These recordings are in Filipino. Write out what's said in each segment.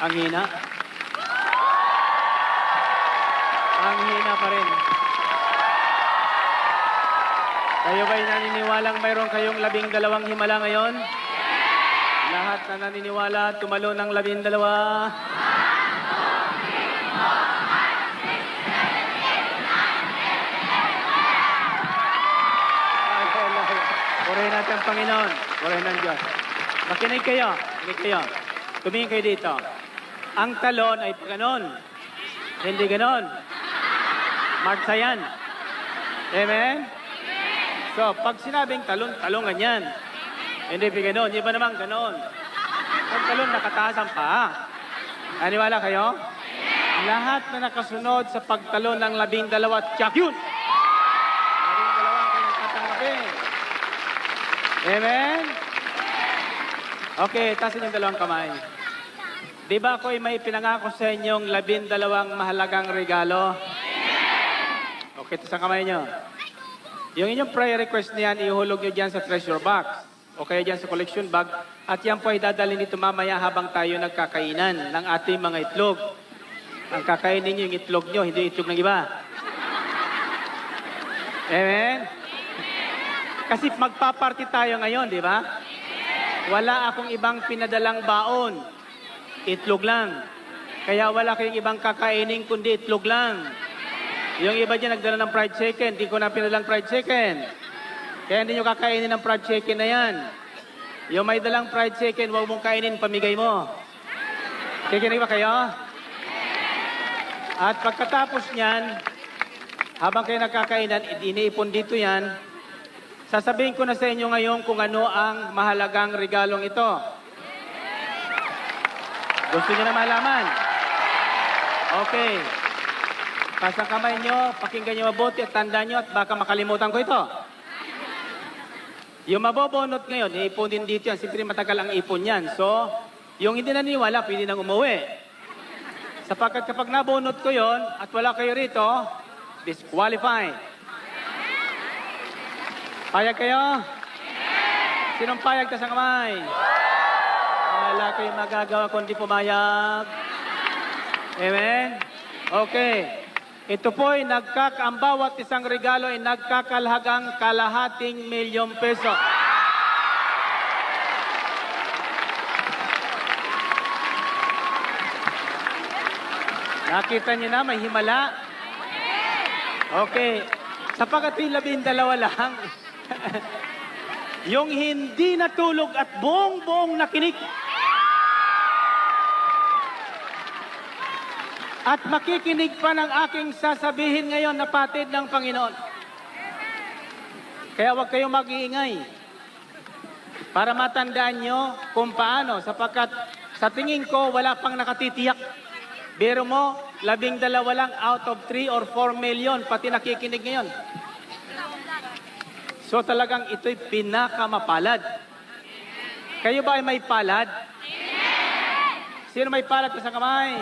Ang hina. Ang hina pa rin. Kayo ba'y naniniwalang mayroon kayong 12 himala ngayon? Lahat na naniniwala, tumalo ng 12. Purihin natin ang Panginoon. Purihin ng Diyos. Makinig kayo. Makinig kayo. Tumingin kayo dito. Ang talon ay ganon. Hindi ganon. Marksa yan. Amen? So, pag sinabing talon, talongan yan. Hindi pa ganon. Iba naman ganon. Ang talon, nakataas ang paa. Naniwala kayo? Lahat na nakasunod sa pagtalon ng 12, tiyak yun. 12 ang kanyang tatanggapin. Amen? Okay, tasin yung 2 kamay. Di ba ako'y may pinangako sa inyong 12 mahalagang regalo? Okay, ito sa kamay nyo. Yung inyong prayer request niyan, ihulog nyo dyan sa treasure box. O kaya dyan sa collection bag. At yan po ay dadalhin dito mamaya habang tayo nagkakainan ng ating mga itlog. Ang kakainin nyo yung itlog nyo, hindi itlog ng iba. Amen? Kasi magpaparty tayo ngayon, di ba? Wala akong ibang pinadalang baon. Itlog lang. Kaya wala kayong ibang kakainin kundi itlog lang. Yung iba dyan nagdala ng fried chicken. Hindi ko na pinadalang fried chicken. Kaya hindi nyo kakainin ng fried chicken na yan. Yung may dalang fried chicken, huwag mong kainin, pamigay mo. Kikinig ba kayo? At pagkatapos niyan, habang kayo nagkakainan, iniipon dito yan, sasabihin ko na sa inyo ngayon kung ano ang mahalagang regalong ito. Gusto niyo na malaman? Okay. Pasang kamay nyo, pakinggan nyo mabuti at tandaan nyo at baka makalimutan ko ito. Yung mabobonot ngayon, iiponin dito yan. Siyempre matagal ang ipon yan. So, yung hindi naniniwala, pwede nang umuwi. Sapagkat kapag nabonot ko yon at wala kayo rito, disqualified. Payag kayo? Sinong payag ka sa kamay? Wala kayong magagawa kundi pumayag. Amen? Okay. Ito po ay ang bawat isang regalo ay nagkakalhagang ₱250,000. Nakita niyo na, may himala? Okay. Sapagkat yung 12 lang, yung hindi natulog at buong-buong nakinig. At makikinig pa ng aking sasabihin ngayon na patid ng Panginoon. Kaya huwag kayong mag-iingay. Para matandaan nyo kung paano. Sapagkat sa tingin ko, wala pang nakatitiyak. Biro mo, 12 lang out of 3 or 4 million, pati nakikinig ngayon. So talagang ito'y pinakamapalad. Kayo ba ay may palad? Sino may palad sa kamay?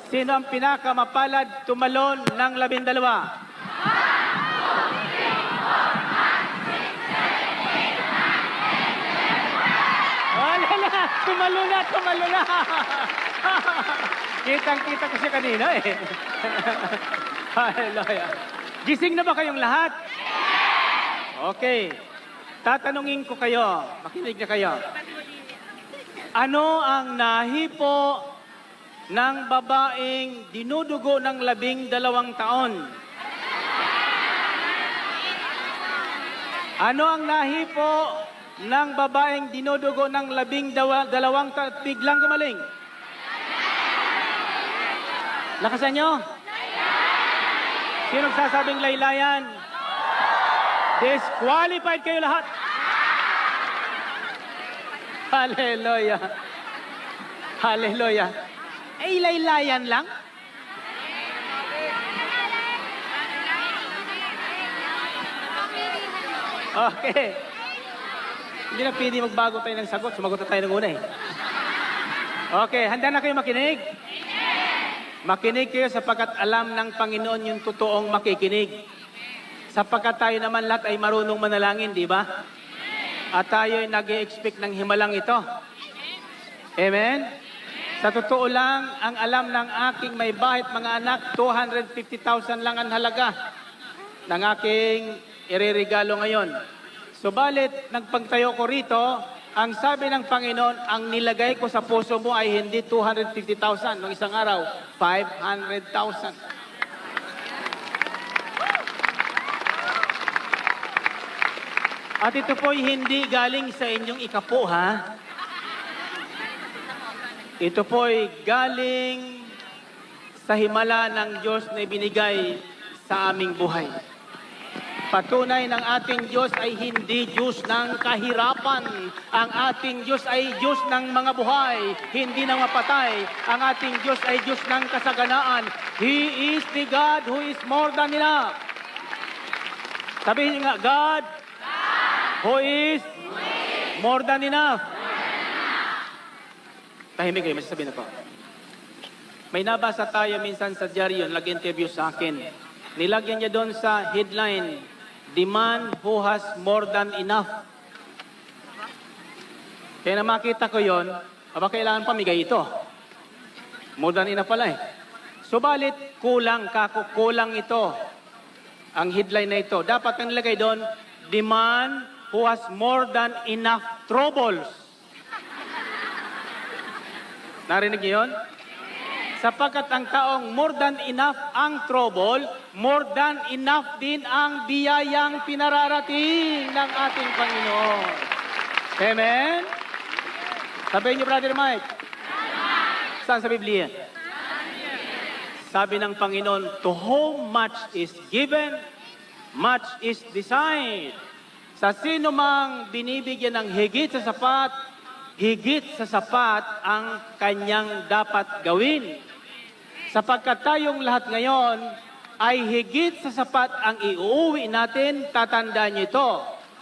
Sino ang pinakamapalad tumalon ng 12? Wala na! Tumalo na! Tumalo na! Kitang-kita ko siya kanina eh. Hallelujah. Gising na ba kayong lahat? Okay. Tatanungin ko kayo. Makinig na kayo. Ano ang nahipo ng babaeng dinudugo ng 12 taon? Ano ang nahipo ng babaeng dinudugo ng 12 taon? Biglang gumaling. Lakasan nyo? Sino sasabing laylayan? Disqualified kayo lahat. Hallelujah. Hallelujah. Ay, laylayan lang? Okay. Hindi na pwede magbago tayo ng sagot. Sumagot na tayo ng una eh. Okay, handa na kayo makinig? Makinig kayo sapagkat alam ng Panginoon yung totoong makikinig. Sapagkat tayo naman lahat ay marunong manalangin, di ba? At tayo ay nag-i-expect ng himalang ito. Amen? Sa totoo lang, ang alam ng aking may bahit mga anak, 250,000 lang ang halaga ng aking ireregalo ngayon. Subalit, nagpagtayo ko rito, ang sabi ng Panginoon, ang nilagay ko sa puso mo ay hindi 250,000 noong isang araw, 500,000. At ito po'y hindi galing sa inyong ikapo, ha? Ito po'y galing sa himala ng Diyos na ibinigay sa aming buhay. Patunay ng ating Diyos ay hindi Diyos ng kahirapan. Ang ating Diyos ay Diyos ng mga buhay, hindi ng mapatay. Ang ating Diyos ay Diyos ng kasaganaan. He is the God who is more than enough. Sabihin niyo nga, God who is more than enough. Tahimik kayo, masasabihin na po. May nabasa tayo minsan sa dyaryo, nag-interview sa akin. Nilagyan niya doon sa headline, the man who has more than enough. Kaya na makita ko yon, aba kailangan pamigay ito. More than enough pala eh. Subalit, kulang ito. Ang headline na ito. Dapat ang nilagay doon, the man who has more than enough troubles. Narinig niyo yun? Sapagkat ang taong more than enough ang trouble, more than enough din ang biyayang pinararating ng ating Panginoon. Amen? Sabihin niyo, Brother Mike. Saan sa Biblia? Sabi ng Panginoon, to whom much is given, much is desired. Sa sino mang binibigyan ng higit sa sapat ang kanyang dapat gawin. Sapagkat tayong lahat ngayon ay higit sa sapat ang iuuwi natin, tatandaan niyo ito.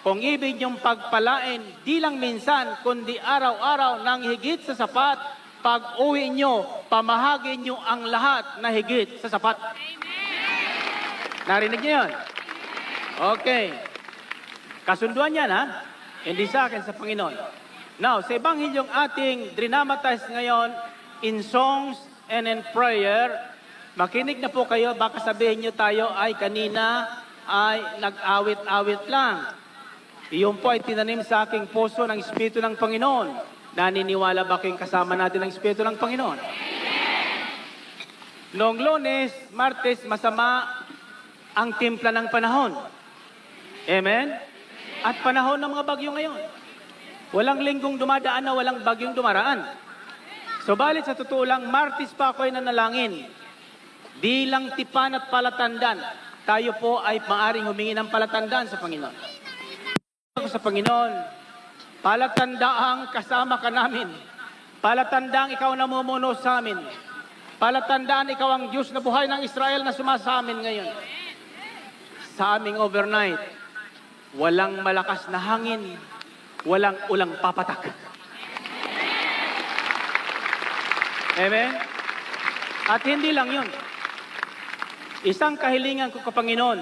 Kung ibig niyong pagpalain, di lang minsan, kundi araw-araw ng higit sa sapat, pag uwi niyo, pamahagin niyo ang lahat na higit sa sapat. Narinig niyo yun? Okay. Kasunduan yan, ha? Hindi sa akin, sa Panginoon. Now, sa Ebanghilyong ating dramatize ngayon, in songs and in prayer, makinig na po kayo, baka sabihin nyo tayo ay kanina ay nag-awit-awit lang. Iyon po ay tinanim sa aking puso ng Espiritu ng Panginoon. Naniniwala ba kayong kasama natin ng Espiritu ng Panginoon? Noong Lunes, Martes, masama ang timpla ng panahon. Amen? At panahon ng mga bagyo ngayon. Walang linggong dumadaan na walang bagyong dumaraan. Subalit sa totoo lang, Martes pa ako ay nanalangin. Bilang tipan at palatandaan, tayo po ay maaring humingi ng palatandaan sa Panginoon. Ako sa Panginoon, palatandaang kasama ka namin. Palatandaan ikaw namumuno sa amin. Palatandaan ikaw ang Diyos na buhay ng Israel na sumasamin ngayon. Sa aming overnight, walang malakas na hangin, walang ulang papatak. Amen? At hindi lang yun. Isang kahilingan ko ka, Panginoon,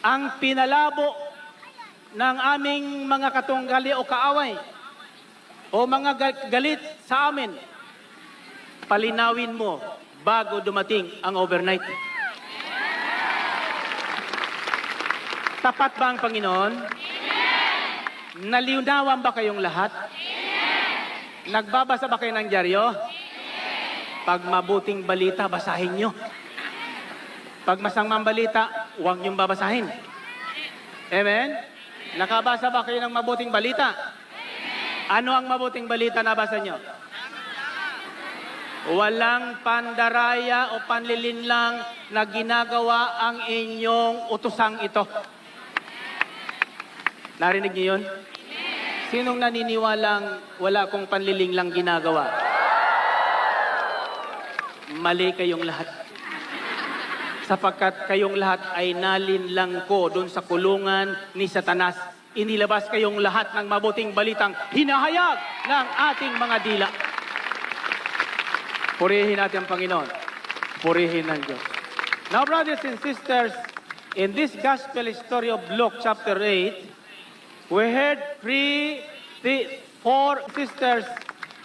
ang pinalabo ng aming mga katunggali o kaaway o mga galit sa amin, palinawin mo bago dumating ang overnight. Tapat ba ang Panginoon? Amen. Naliunawan ba kayong lahat? Amen. Nagbabasa ba kayo ng dyaryo? Pag mabuting balita, basahin nyo. Pag masamang balita, huwag nyong babasahin. Amen? Nakabasa ba kayo ng mabuting balita? Ano ang mabuting balita na basa nyo? Walang pandaraya o panlilinlang na ginagawa ang inyong utusang ito. Narinig niyo yun? Sinong naniniwalang wala akong panlilinglang ginagawa? Mali kayong lahat. Sapagkat kayong lahat ay nalinlang ko doon sa kulungan ni Satanas. Inilabas kayong lahat ng mabuting balitang hinahayag ng ating mga dila. Purihin natin ang Panginoon. Purihin ng Diyos. Now, brothers and sisters, in this gospel story of Luke chapter 8, we heard four sisters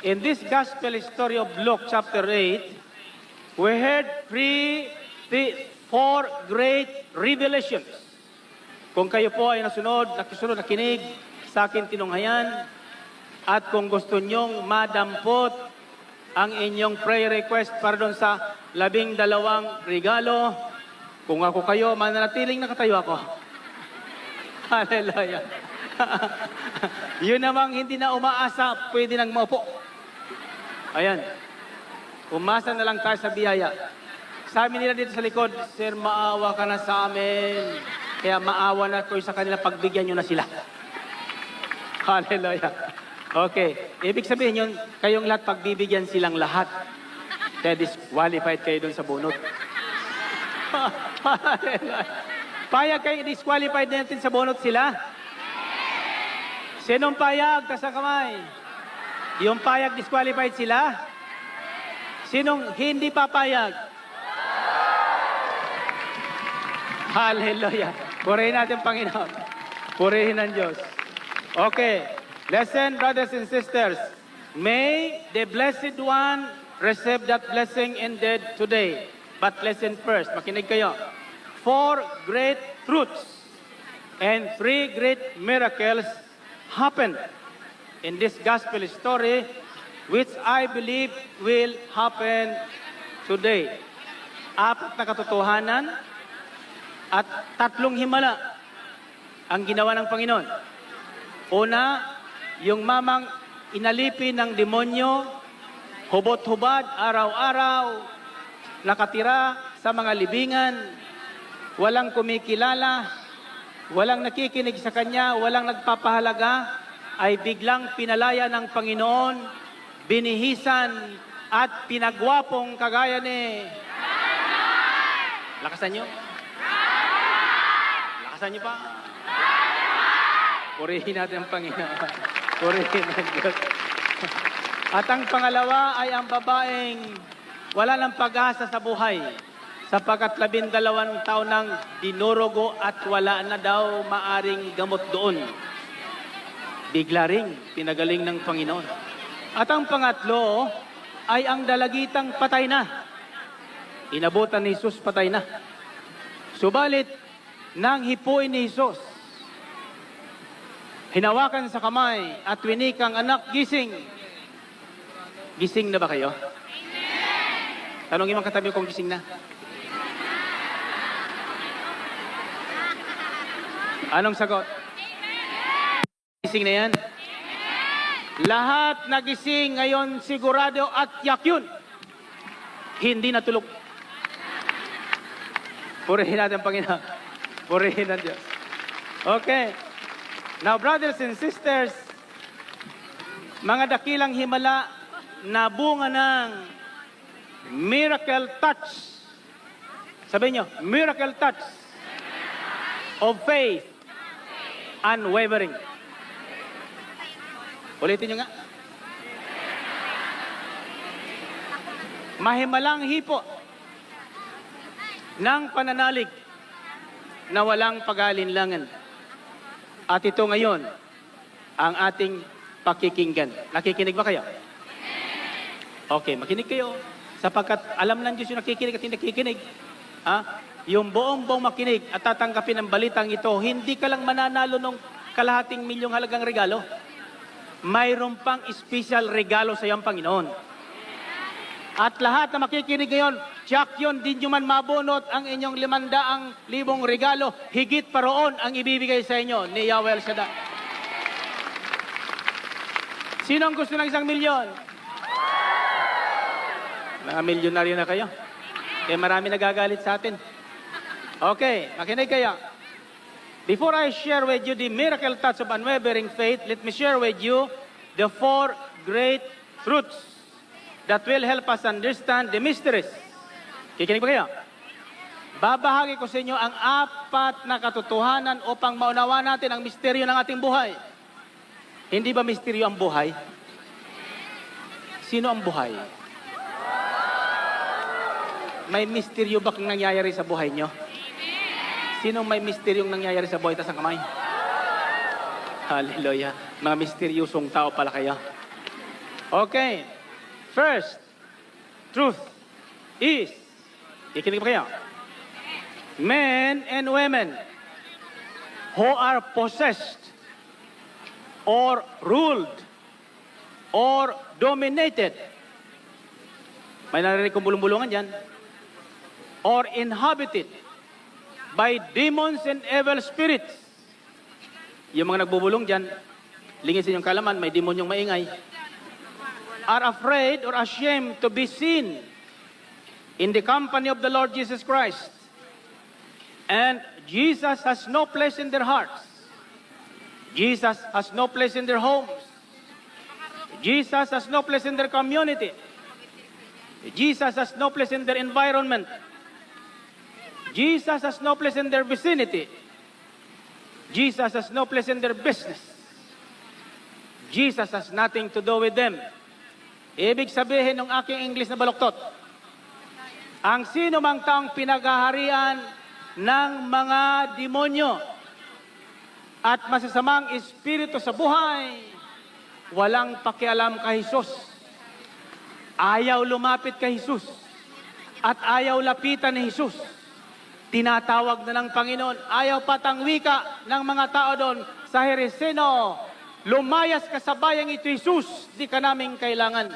In this gospel story of Luke chapter 8, we heard four great revelations. Kung kayo po ay nakisunod, nakinig sa akin tinunghayan, at kung gusto nyong madampot ang inyong prayer request para doon sa 12 regalo, kung ako kayo, mananatiling nakatayo ako. Hallelujah. Yun namang hindi na umaasa, pwede nang maupo. Ayan. Umasa na lang tayo sa biyaya. Sabi nila dito sa likod, Sir, maawa ka na sa amin. Kaya maawa na ko sa kanila, pagbigyan nyo na sila. Hallelujah. Okay. Ibig sabihin yun, kayong lahat pagbibigyan silang lahat. Kaya disqualified kayo dun sa bunot. Payag kayo, disqualified natin sa bunot sila? Sinong payag? Tasa kamay. Yung payag, disqualified sila? Sinong hindi papayag? Hallelujah. Purihin natin, Panginoon. Purihin ng Diyos. Okay. Listen, brothers and sisters. May the Blessed One receive that blessing indeed today. But listen first. Makinig kayo. 4 great truths and 3 great miracles happened in this gospel story, which I believe will happen today. 4 na katotohanan at 3 himala ang ginawa ng Panginoon. Una, yung mamang inalipin ng demonyo, hubot-hubad, araw-araw, nakatira sa mga libingan, walang kumikilala, walang nakikinig sa kanya, walang nagpapahalaga, ay biglang pinalaya ng Panginoon, binihisan at pinagwapong kagaya ni... Lakasan nyo? Lakasan nyo pa? Purihin natin ang Panginoon. Purihin ang Diyos. At ang pangalawa ay ang babaeng wala ng pag-asa sa buhay, sapagkat 12 taon nang dinurugo at wala na daw maaring gamot doon. Bigla ring pinagaling ng Panginoon. At ang pangatlo ay ang dalagitang patay na. Inabutan ni Jesus, patay na. Subalit, nang hipuin ni Jesus, hinawakan sa kamay at winikang, anak, gising. Gising na ba kayo? Tanongin mo katabi kung gising na. Anong sagot? Gising na yan? Lahat nagising ngayon sigurado at yak yun. Hindi natulog. Purihin natin, Panginoon. Purihin ng Diyos. Okay. Now, brothers and sisters, mga dakilang himala na bunga ng miracle touch. Sabihin nyo, miracle touch of faith, unwavering. Ulitin nyo nga. Mahimalang hipo ng pananalig na walang pag-alinlangan. At ito ngayon, ang ating pakikinggan. Nakikinig ba kayo? Okay, makinig kayo. Sapagkat alam ng Diyos yung nakikinig at hindi nakikinig. Yung buong makinig at tatanggapin ang balitang ito, hindi ka lang mananalo ng kalahating milyong halagang regalo. Mayroon pang special regalo sa iyong Panginoon. At lahat na makikinig ngayon, tiyak yun, di nyo man mabunot ang inyong 500,000 regalo, higit pa roon ang ibibigay sa inyo ni Yahweh El Shaddai. Sino ang gusto ng 1 milyon? Mga milyonaryo na kayo. Kaya marami nagagalit sa atin. Okay, makinig kayo. Before I share with you the miracle touch of unwavering faith, let me share with you the 4 great truths that will help us understand the mysteries. Kikinig ba kayo? Babahagi ko sa inyo ang 4 na katotohanan upang maunawa natin ang misteryo ng ating buhay. Hindi ba misteryo ang buhay? Sino ang buhay? May misteryo ba kung nangyayari sa buhay nyo? Sino may misteryong nangyayari sa buhay? Tas ang kamay. Hallelujah. Mga misteryosong tao pala kayo. Okay. First, truth is, ikinig pa kayo, men and women who are possessed or ruled or dominated, may narinig kong bulong-bulungan dyan, or inhabited by demons and evil spirits. Yung mga nagbubulong dyan, lingisin yung kalaman, may demonyong maingay, are afraid or ashamed to be seen in the company of the Lord Jesus Christ. And Jesus has no place in their hearts. Jesus has no place in their homes. Jesus has no place in their community. Jesus has no place in their environment. Jesus has no place in their vicinity. Jesus has no place in their business. Jesus has nothing to do with them. Ibig sabihin ng aking English na baluktot, ang sino mang taong pinaghaharian ng mga demonyo at masasamang espiritu sa buhay, walang pakialam kay Jesus. Ayaw lumapit kay Jesus at ayaw lapitan ni Jesus. Tinatawag na ng Panginoon, ayaw patang wika ng mga tao doon sa Heresino, lumayas ka sa bayang ito, Jesus, di ka namin kailangan.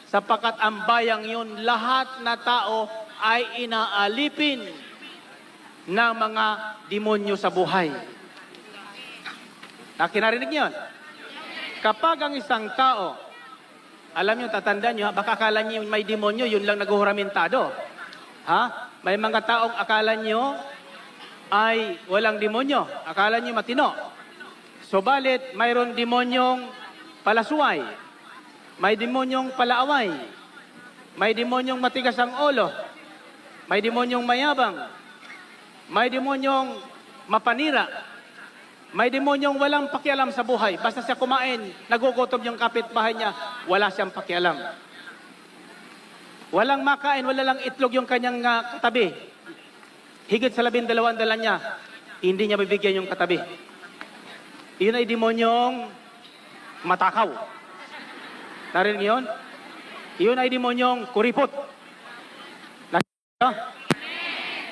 Sapagkat ang bayang yun, lahat na tao ay inaalipin ng mga demonyo sa buhay. Nakinarinig niyo yun? Kapag ang isang tao, alam niyo, tatandaan niyo, baka akala niyo may demonyo, yun lang naguhuramentado. Ha? May mga taong akala niyo ay walang demonyo. Akala niyo matino. Subalit, mayroon demonyong palasuway. May demonyong palaaway. May demonyong matigas ang ulo. May demonyong mayabang. May demonyong mapanira. May demonyong walang pakialam sa buhay. Basta siya kumain, nagugutom yung kapitbahay niya, wala siyang pakialam. Walang makain, wala lang itlog yung kanyang katabi. Higit sa 12 dala niya, hindi niya bibigyan yung katabi. Iyon ay demonyong matakaw. Narinig yun? Iyon ay demonyong kuripot.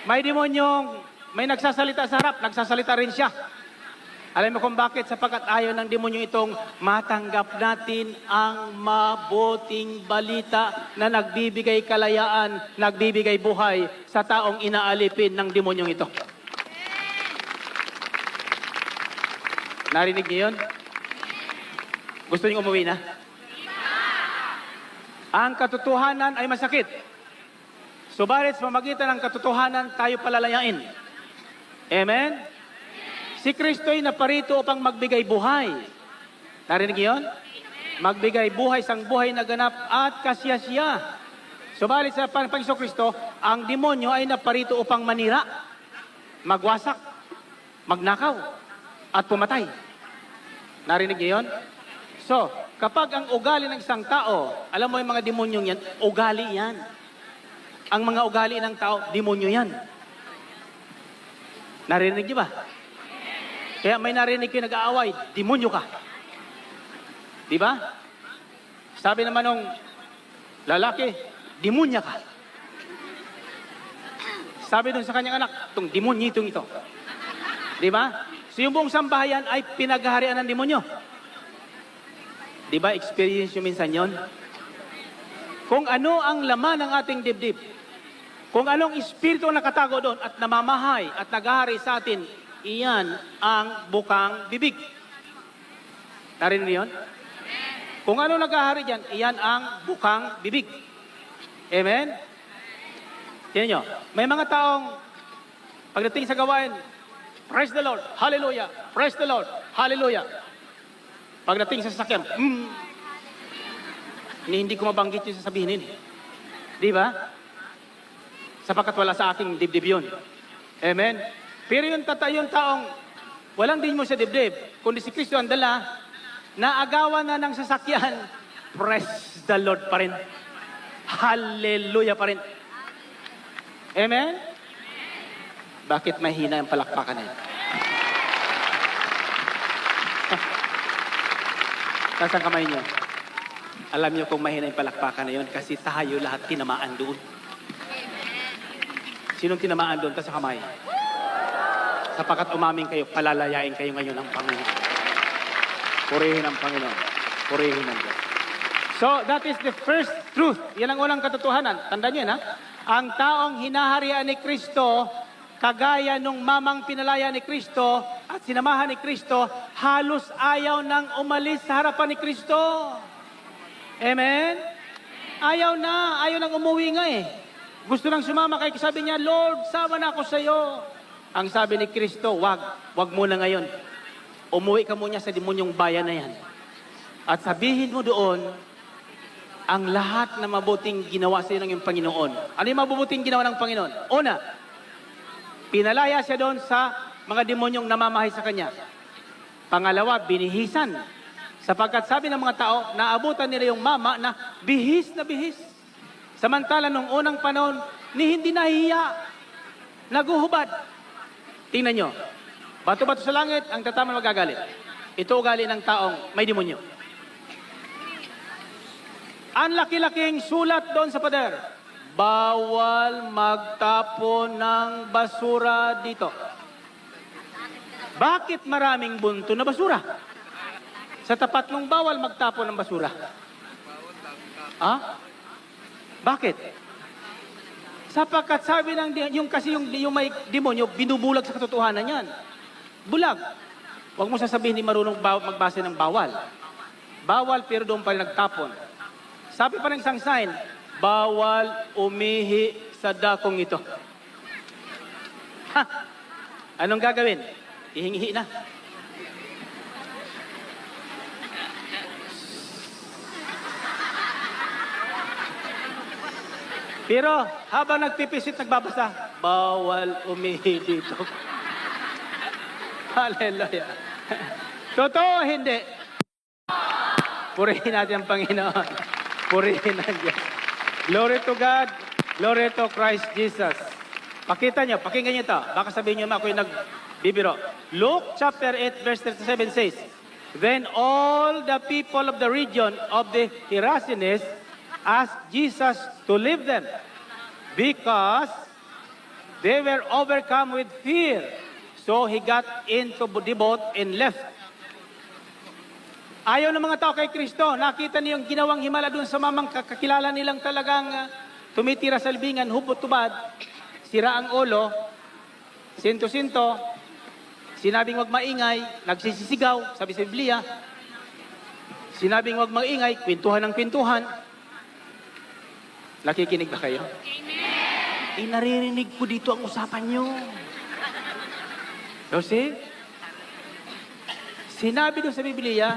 May demonyong, may nagsasalita sa harap, nagsasalita rin siya. Alam mo kung bakit? Sapagkat ayaw ng demonyo itong matanggap natin ang mabuting balita na nagbibigay kalayaan, nagbibigay buhay sa taong inaalipin ng demonyong ito. Narinig niyo yun? Gusto niyo umuwi na? Ang katotohanan ay masakit. Subalit sa pamamagitan ng katotohanan, tayo palalayain. Amen? Si Kristo ay naparito upang magbigay buhay. Narinig niyo yun? Magbigay buhay, sang buhay na ganap at kasiyasiya. Subalit sa Panginoong Kristo, ang demonyo ay naparito upang manira, magwasak, magnakaw, at pumatay. Narinig niyo yun? So, kapag ang ugali ng isang tao, alam mo yung mga demonyong yan, ugali yan. Ang mga ugali ng tao, demonyo yan. Narinig niyo ba? Kaya may narinig kayo nag-aaway, demonyo ka. Di ba? Sabi naman ng lalaki, demonya ka. Sabi dun sa kanyang anak, itong demonyitong ito. Di ba? So yung buong sambahayan ay pinaghaharian ng demonyo. Di ba, experience nyo minsan yon? Kung ano ang laman ng ating dibdib, kung anong espiritu ang nakatago doon at namamahay at naghahari sa atin, iyan ang bukang bibig. Narinig niyo yun? Kung ano naghahari dyan, iyan ang bukang bibig. Amen? Tingnan nyo, may mga taong pagdating sa gawain, praise the Lord, hallelujah, praise the Lord, hallelujah. Pagdating sa sasakyan, hindi ko mabanggit yung sasabihin. Di ba? Sapagkat wala sa aking dibdib yun. Amen? Pero yung taong walang din mo sa dibdib, kundi si Kristo ang dala, naagawan na ng sasakyan, praise the Lord pa rin. Hallelujah pa rin. Amen? Bakit mahina ang palakpakan niya? Nasaan kamay niyo? Alam niyo kung mahina yung palakpakan na yun kasi tayo lahat tinamaan doon. Sinong tinamaan doon? Sa kamay. Sapagkat umamin kayo, palalayain kayo ngayon ng Panginoon. Purihin ang Panginoon. Purihin ang Diyos. So, that is the first truth. Yan ang unang katotohanan. Tandaan niyo, ha? Ang taong hinaharian ni Kristo, kagaya nung mamang pinalaya ni Kristo at sinamahan ni Kristo, halos ayaw nang umalis sa harapan ni Kristo. Amen? Ayaw nang umuwi nga eh. Gusto nang sumama kay sabi niya, Lord, sama na ako sa iyo. Ang sabi ni Kristo, wag muna ngayon. Umuwi ka muna sa demonyong bayan na yan. At sabihin mo doon, ang lahat na mabuting ginawa sa iyo ng iyong Panginoon. Ano yung mabubuting ginawa ng Panginoon? Una, pinalaya siya doon sa mga demonyong namamahay sa kanya. Pangalawa, binihisan. Sapagkat sabi ng mga tao, naabutan nila yung mama na bihis na bihis. Samantala nung unang panahon, hindi nahihiya. Naguhubad. Tingnan nyo. Bato-bato sa langit, ang tataman magagalit. Ito ugali ng taong may demonyo. Ang laki-laking sulat doon sa pader. Bawal magtapon ng basura dito. Bakit maraming bunto na basura? Sa tapat ng bawal magtapon ng basura. Bakit? Sapagkat sabi ng yung may demonyo, binubulag sa katotohanan yan. Bulag. Huwag mo sasabihin hindi marunong magbase ng bawal. Bawal pero doon pa rin nagtapon. Sabi pa ng isang sign, bawal umihi sa dakong ito. Anong gagawin? Ihingi na. Pero habang nagpipisit, nagbabasa, bawal umihi dito. Hallelujah. Totoo, hindi. Purihin natin ang Panginoon. Purihin ang Diyos. Glory to God. Glory to Christ Jesus. Pakita niyo, pakinggan niyo ito. Baka sabihin niyo, ako yung nagbibiro. Luke chapter 8 verse 37 says, Then all the people of the region of the Gerasenes asked Jesus to leave them because they were overcome with fear. So he got into the boat and left. Ayaw ng mga tao kay Kristo. Nakita niyo yung ginawang himala doon sa mamang kakilala nilang talagang tumitira sa libingan, hubot-tubad, sira ang ulo, sinto-sinto, sinabing wag maingay, nagsisisigaw, sabi sa Biblia. Sinabing wag maingay, kwentuhan ng kwentuhan. Nakikinig ba kayo? Amen! Naririnig ko dito ang usapan nyo. Kasi, sinabi doon sa Biblia,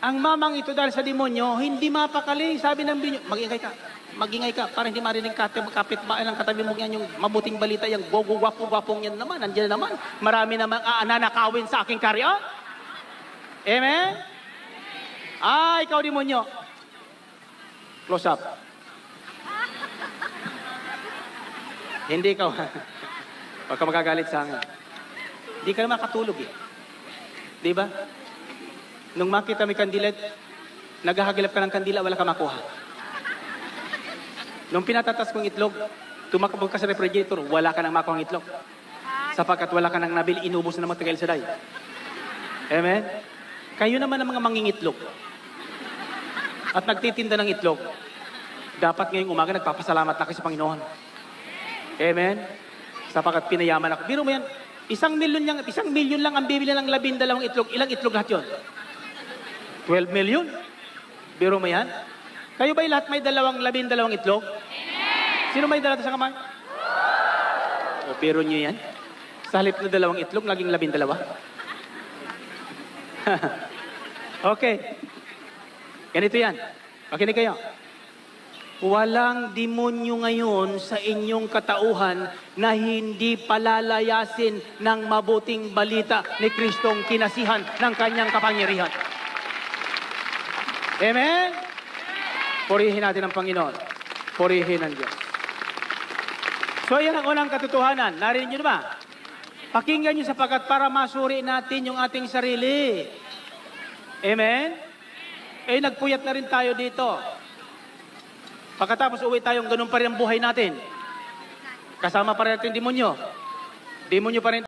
ang mamang ito dahil sa demonyo, hindi mapakali. Sabi ng binyo, magingay ka, para hindi marinig kapitbahay ng katabi mo yan, yung mabuting balita, yung gwapong yan naman, nandiyan naman. Marami namang nanakawin sa aking karya. Amen? Ikaw demonyo. Close up. Hindi ikaw. Huwag ka magagalit sa akin. Hindi ka naman katulog eh. Di ba? Nung makita may kandila, naghahagilap ka ng kandila, wala ka makuha. Nung pinatatas kong itlog, tumakabog ka sa refrigerator, wala ka nang makuha ng itlog. Sapagkat wala ka nang nabili, inubos na matagal sa day. Amen? Kayo naman ang mga mangingitlog. At nagtitinda ng itlog, dapat ngayong umaga nagpapasalamat na kayo sa Panginoon. Amen? Sapagkat pinayaman ako. Biro mo yan, 1 milyon lang ang bibili ng 12 itlog. Ilang itlog lahat yun? 12 million? Biro mo yan? Kayo ba'y lahat may 12 itlog? Sino may dala sa kamay? O, biro nyo yan? Sa halip na 2 itlog, naging 12? Okay. Ganito yan. Makinig kayo. Walang demonyo ngayon sa inyong katauhan na hindi palalayasin ng mabuting balita ni Kristong kinasihan ng kanyang kapangyarihan. Amen? Purihin natin ang Panginoon. Purihin ang Diyos. So yan ang unang katotohanan. Narinig nyo ba? Pakinggan nyo sapagkat para masuri natin yung ating sarili. Amen? Eh, nagpuyat na rin tayo dito. Pagkatapos uwi tayong ganun pa rin ang buhay natin. Kasama pa rin natin demonyo. Demonyo pa rin